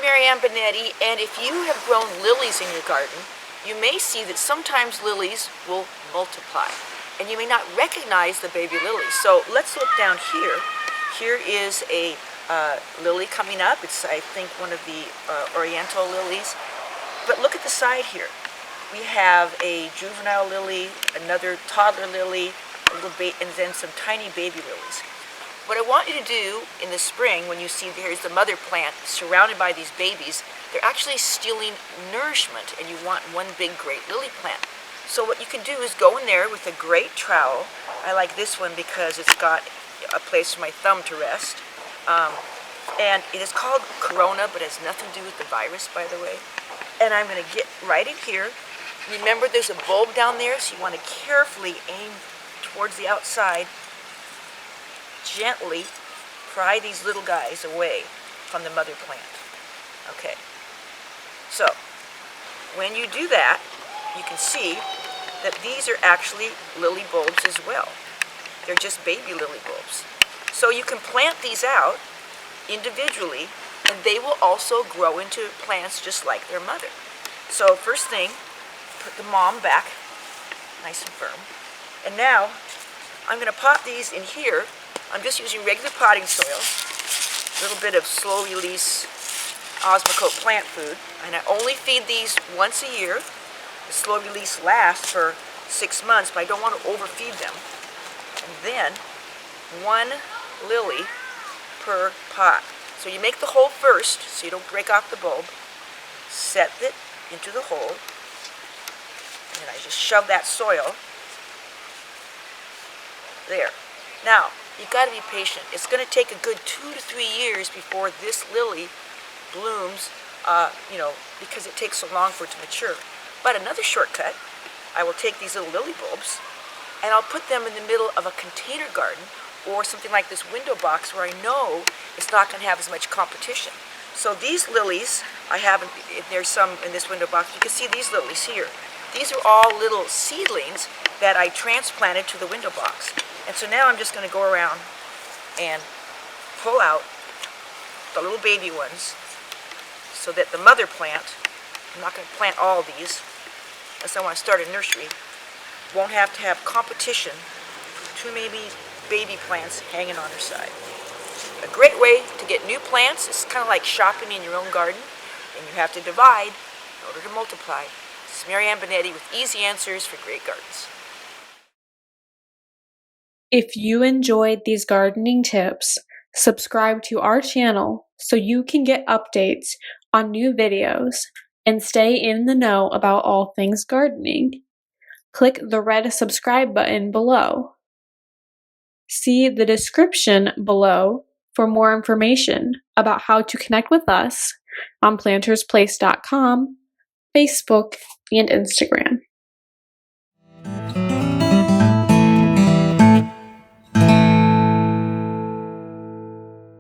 Marianne Binetti, and if you have grown lilies in your garden, you may see that sometimes lilies will multiply, and you may not recognize the baby lilies. So let's look down here. Here is a lily coming up. It's, I think, one of the oriental lilies. But look at the side here. We have a juvenile lily, another toddler lily, a little and then some tiny baby lilies. What I want you to do in the spring, when you see here's the mother plant surrounded by these babies, they're actually stealing nourishment, and you want one big great lily plant. So what you can do is go in there with a great trowel. I like this one because it's got a place for my thumb to rest. And it is called Corona, but it has nothing to do with the virus, by the way. And I'm going to get right in here. Remember, there's a bulb down there, so you want to carefully aim towards the outside. Gently pry these little guys away from the mother plant. Okay. So, when you do that, you can see that these are actually lily bulbs as well. They're just baby lily bulbs. So you can plant these out individually, and they will also grow into plants just like their mother. So first thing, put the mom back nice and firm. And now, I'm going to pot these in here. I'm just using regular potting soil, a little bit of slow release Osmocote plant food, and I only feed these once a year. The slow release lasts for 6 months, but I don't want to overfeed them. And then 1 lily per pot. So you make the hole first, so you don't break off the bulb. Set it into the hole, and I just shove that soil there. Now, you've got to be patient. It's going to take a good 2 to 3 years before this lily blooms, because it takes so long for it to mature. But another shortcut, I will take these little lily bulbs and I'll put them in the middle of a container garden or something like this window box where I know it's not going to have as much competition. So these lilies, there's some in this window box. You can see these lilies here. These are all little seedlings that I transplanted to the window box. And so now I'm just going to go around and pull out the little baby ones so that the mother plant, I'm not going to plant all these unless I want to start a nursery, won't have to have competition for too many baby plants hanging on her side. A great way to get new plants is kind of like shopping in your own garden, and you have to divide in order to multiply. This is Marianne Binetti with easy answers for great gardens. If you enjoyed these gardening tips, subscribe to our channel so you can get updates on new videos and stay in the know about all things gardening. Click the red subscribe button below. See the description below for more information about how to connect with us on PlantersPlace.com, Facebook, and Instagram.